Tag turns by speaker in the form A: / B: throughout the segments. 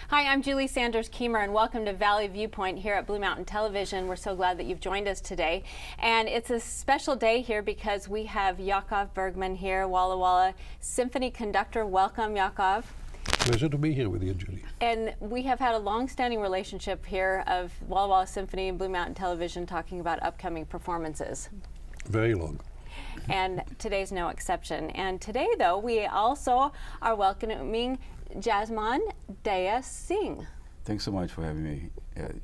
A: Hi, I'm Julie Sanders Keymer, and welcome to Valley Viewpoint here at Blue Mountain Television. We're so glad that you've joined us today. And it's a special day here because we have Yaccov Bergman here, Walla Walla Symphony conductor. Welcome, Yaccov.
B: Pleasure to be here with you, Julie.
A: And we have had a long-standing relationship here of Walla Walla Symphony and Blue Mountain Television talking about upcoming performances.
B: Very long.
A: And today's no exception. And today, though, we also are welcoming Jasnam Daya Singh.
C: Thanks so much for having me,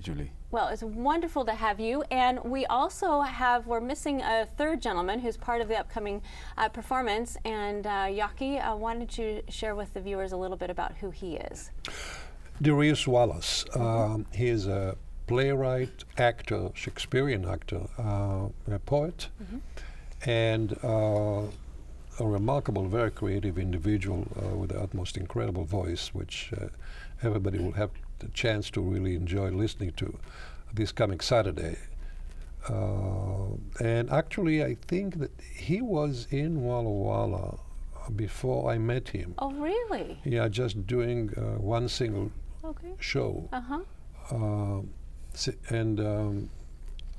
C: Julie.
A: Well, it's wonderful to have you. And we also we're missing a third gentleman who's part of the upcoming performance. And Yaccov, why don't you share with the viewers a little bit about who he is?
B: Darius Wallace. He is a playwright, actor, Shakespearean actor, a poet, and a remarkable, very creative individual with the utmost incredible voice, which everybody will have the chance to really enjoy listening to this coming Saturday. And actually, I think that he was in Walla Walla before I met him.
A: Oh, really?
B: Yeah, just doing one single show. And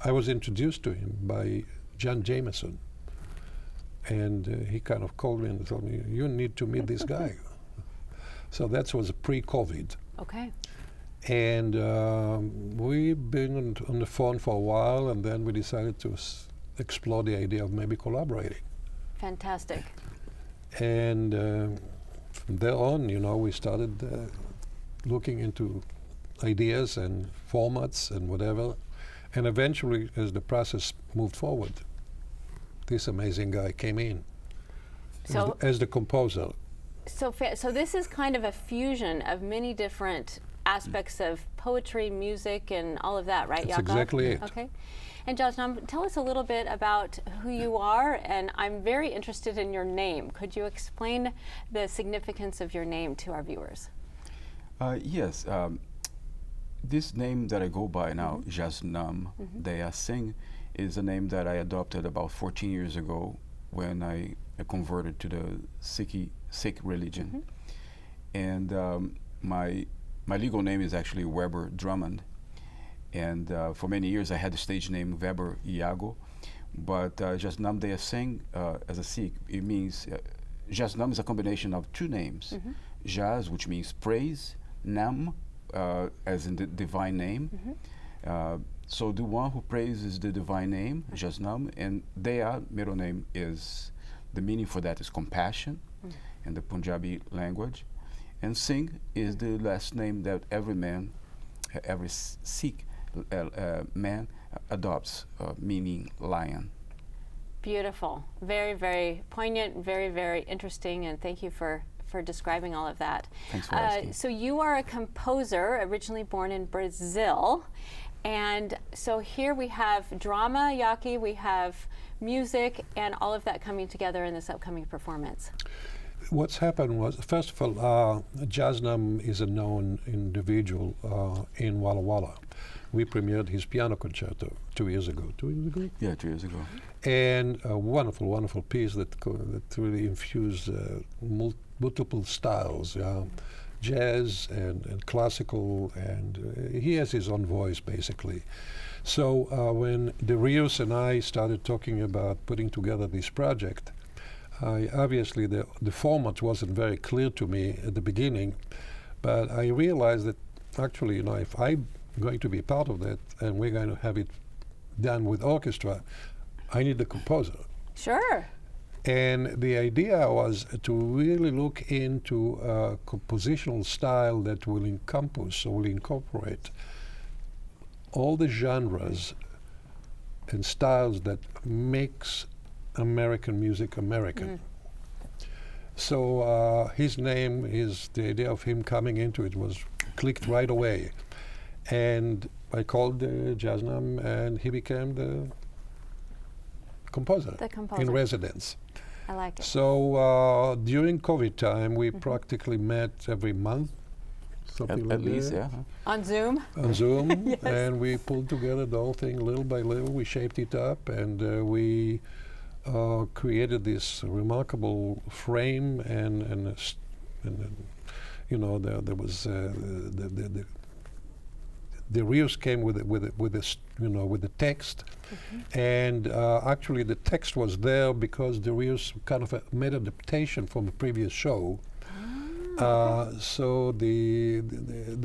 B: I was introduced to him by John Jameson. And he kind of called me and told me, you need to meet this guy. So that was pre-COVID.
A: Okay.
B: And we've been on the phone for a while, and then we decided to explore the idea of maybe collaborating.
A: Fantastic.
B: And from there on, we started looking into ideas and formats and whatever. And eventually, as the process moved forward, this amazing guy came in as the composer.
A: So this is kind of a fusion of many different aspects of poetry, music, and all of that, right, Yaccov?
B: That's exactly it.
A: Okay. And Jasnam, tell us a little bit about who you are, and I'm very interested in your name. Could you explain the significance of your name to our viewers?
C: Yes. This name that I go by now, Jasnam Daya Singh, is a name that I adopted about 14 years ago when I converted to the Sikh religion. And my legal name is actually Weber Drummond. And for many years I had the stage name Weber Iago. But Jasnam Daya Singh, as a Sikh, it means, Jasnam is a combination of two names. Jas, which means praise, Nam, as in the divine name. So the one who praises the divine name, Jasnam, and Daya, middle name, is, the meaning for that is compassion in the Punjabi language. And Singh is the last name that every man, every Sikh man adopts, meaning lion.
A: Beautiful. Very, very poignant, very, very interesting, and thank you for describing all of that.
C: Thanks for asking.
A: So you are a composer originally born in Brazil. And so here we have drama, Yaccov, we have music, and all of that coming together in this upcoming performance.
B: What's happened was, first of all, Jasnam is a known individual in Walla Walla. We premiered his piano concerto 2 years ago. 2 years ago?
C: Yeah, 2 years ago.
B: And a wonderful, wonderful piece that really infused multiple styles. Jazz and classical, and he has his own voice, basically. So when Darius and I started talking about putting together this project, obviously the format wasn't very clear to me at the beginning, but I realized that actually, if I'm going to be part of that and we're going to have it done with orchestra, I need a composer.
A: Sure.
B: And the idea was to really look into a compositional style that will encompass or will incorporate all the genres and styles that makes American music American. So his name the idea of him coming into it was clicked right away. And I called Jasnam, and he became the composer in residence.
A: I like it.
B: So during COVID time, we practically met every month, something like
C: at least,
B: that.
C: yeah.
A: On Zoom?
B: On Zoom,
A: Yes.
B: And we pulled together the whole thing little by little. We shaped it up, and we created this remarkable frame and there was the Rios came with the text, and actually the text was there because the Rios kind of made adaptation from a previous show. So the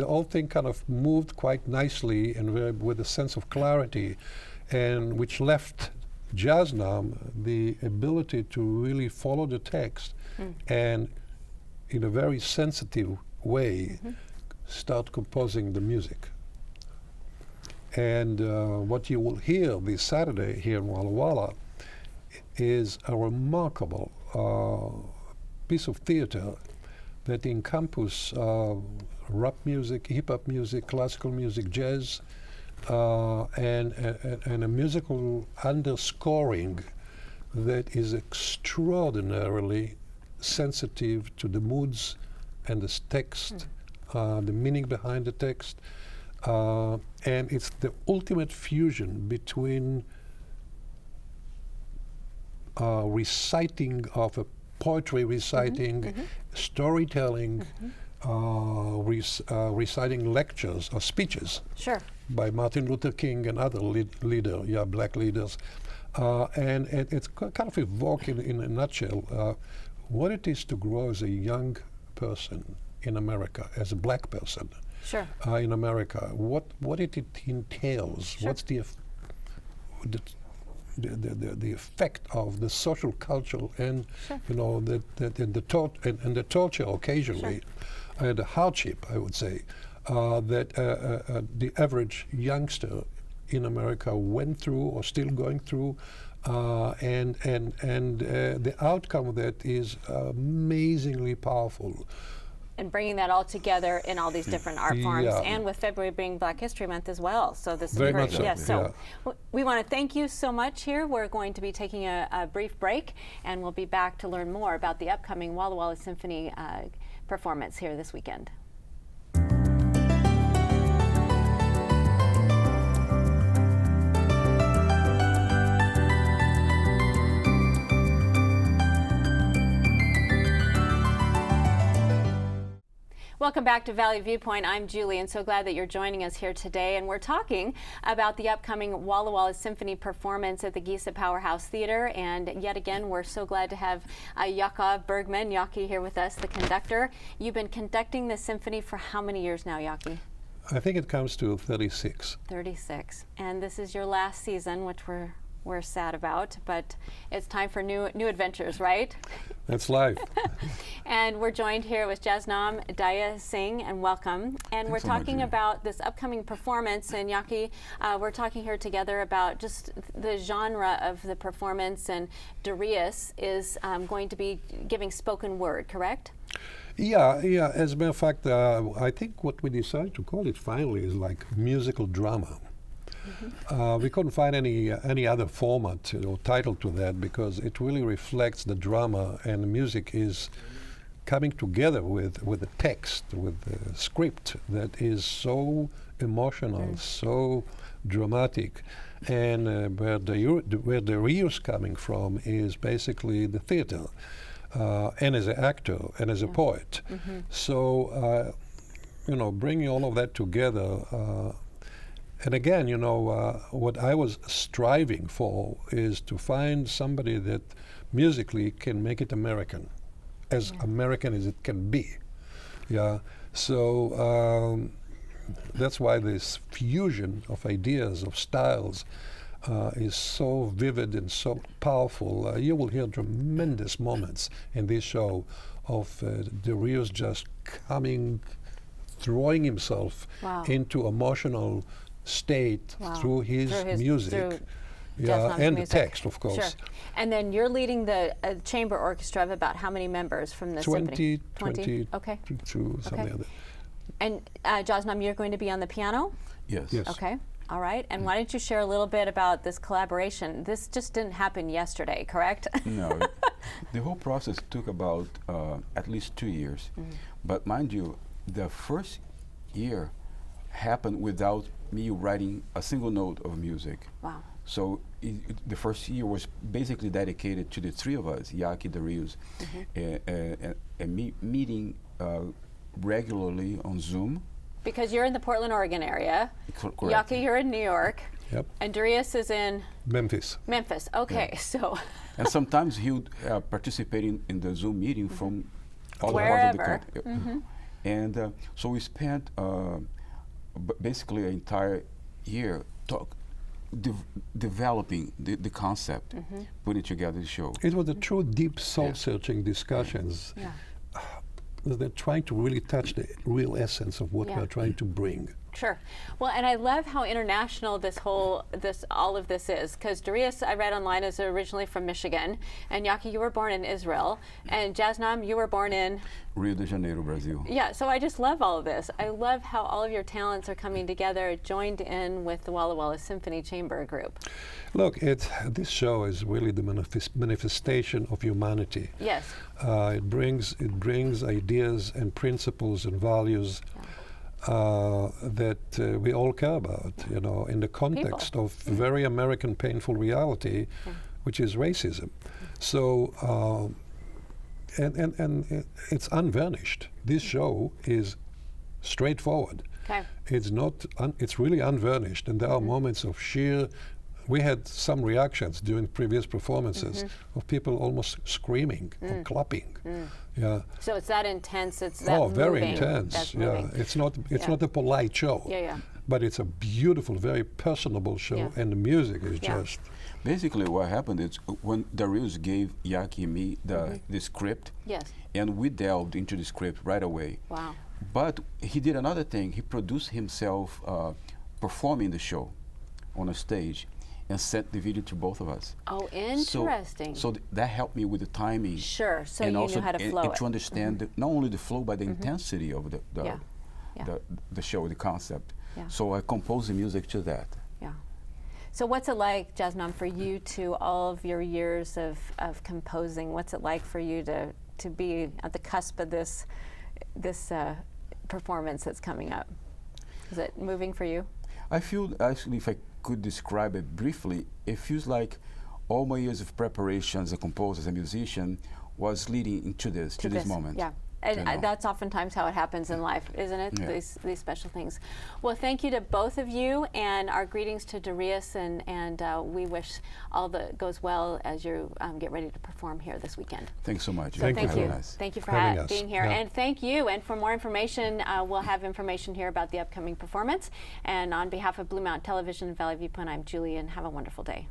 B: whole thing kind of moved quite nicely and with a sense of clarity, and which left Jasnam the ability to really follow the text and in a very sensitive way start composing the music. And what you will hear this Saturday here in Walla Walla is a remarkable piece of theater that encompasses rap music, hip-hop music, classical music, jazz, and a musical underscoring that is extraordinarily sensitive to the moods and the text, the meaning behind the text. And it's the ultimate fusion between reciting of a poetry reciting, storytelling, reciting lectures or speeches by Martin Luther King and other black leaders. And it's kind of evoke in a nutshell what it is to grow as a young person in America, as a black person. In America, what it entails, what's the effect of the social, cultural, and the torture occasionally, the hardship, I would say, that the average youngster in America went through or still going through, and the outcome of that is amazingly powerful.
A: And bringing that all together in all these different art forms, and with February being Black History Month as well. So this is
B: very
A: great.
B: much so.
A: Yes, so we want to thank you so much here. We're going to be taking a brief break, and we'll be back to learn more about the upcoming Walla Walla Symphony performance here this weekend. Welcome back to Valley Viewpoint. I'm Julie, and so glad that you're joining us here today. And we're talking about the upcoming Walla Walla Symphony performance at the Giza Powerhouse Theater. And yet again, we're so glad to have Yaccov Bergman, Yaki, here with us, the conductor. You've been conducting the symphony for how many years now, Yaki?
B: I think it comes to 36.
A: 36. And this is your last season, which we're sad about, but it's time for new adventures, right?
B: That's life.
A: And we're joined here with Jasnam, Daya, Singh, and welcome. And we're talking about this upcoming performance. And Yaki, we're talking here together about just the genre of the performance. And Darius is going to be giving spoken word, correct?
B: Yeah. As a matter of fact, I think what we decided to call it finally is like musical drama. We couldn't find any other format or title to that because it really reflects the drama, and the music is coming together with the text, with the script that is so emotional, so dramatic. And where the Rios coming from is basically the theater, and as an actor and as a poet. So, bringing all of that together. And again, what I was striving for is to find somebody that musically can make it American, as American as it can be. Yeah. So that's why this fusion of ideas, of styles, is so vivid and so powerful. You will hear tremendous moments in this show of the Rios just throwing himself into emotional state through his music, and the text, of course.
A: Sure. And then you're leading the chamber orchestra of about how many members from the symphony?
B: 20,
A: okay.
B: 22, something like that.
A: And Jasnam, you're going to be on the piano?
C: Yes.
A: Okay. All right. And why don't you share a little bit about this collaboration? This just didn't happen yesterday, correct?
C: No. The whole process took about at least 2 years. But mind you, the first year happened without me writing a single note of music.
A: Wow.
C: So the first year was basically dedicated to the three of us, Yaki, the Rios, and me meeting regularly on Zoom.
A: Because you're in the Portland, Oregon area.
C: Correct.
A: Yaccov, you're in New York.
B: Yep.
A: And Darius is in
B: Memphis.
A: Memphis. Okay, so
C: And sometimes he would participate in the Zoom meeting from all parts of the
A: Wherever.
C: country. And so we spent basically an entire year developing the concept, putting together the show.
B: It was a true deep soul-searching discussions.
A: yeah.
B: They're trying to really touch the real essence of what
A: Yeah.
B: we're trying to bring.
A: Sure. Well, and I love how international all of this is, because Darius, I read online, is originally from Michigan, and Yaccov, you were born in Israel, and Jasnam, you were born in
C: Rio de Janeiro, Brazil.
A: Yeah, so I just love all of this. I love how all of your talents are coming together, joined in with the Walla Walla Symphony Chamber Group.
B: Look, this show is really the manifestation of humanity.
A: Yes.
B: It brings ideas and principles and values that we all care about, in the context of very American painful reality, which is racism. So, and it's unvarnished. This show is straightforward.
A: Okay.
B: It's not. It's really unvarnished, and there are moments of sheer. We had some reactions during previous performances of people almost screaming or clapping. Yeah.
A: So it's that intense. It's that moving.
B: Very intense.
A: That's
B: Yeah.
A: moving.
B: It's not a polite show.
A: Yeah.
B: But it's a beautiful, very personable show,
A: Yeah.
B: and the music is
A: Yeah.
B: just.
C: Basically, what happened is when Darius gave Yaccov and me the script,
A: Yes.
C: and we delved into the script right away.
A: Wow.
C: But he did another thing. He produced himself performing the show on a stage and sent the video to both of us.
A: Oh, interesting.
C: So that helped me with the timing.
A: Sure. So
C: and
A: you
C: also
A: knew how to
C: and
A: flow it.
C: to understand not only the flow, but the intensity of
A: Yeah.
C: the show, the concept.
A: Yeah.
C: So I composed the music to that.
A: Yeah. So what's it like, Jasnam, for you to all of your years of composing? What's it like for you to be at the cusp of this performance that's coming up? Is it moving for you?
C: I feel, actually, if I could describe it briefly, it feels like all my years of preparation as a composer, as a musician, was leading into this moment.
A: Yeah. And that's oftentimes how it happens in life, isn't it?
C: Yeah.
A: These special things. Well, thank you to both of you, and our greetings to Darius, and we wish all that goes well as you get ready to perform here this weekend.
C: Thanks so much.
A: So
B: Thank you.
A: thank you.
C: Nice.
A: Thank you for
B: Having us.
A: being here.
B: Yeah.
A: And thank you. And for more information, we'll have information here about the upcoming performance. And on behalf of Blue Mountain Television and Valley Viewpoint, I'm Julie, and have a wonderful day.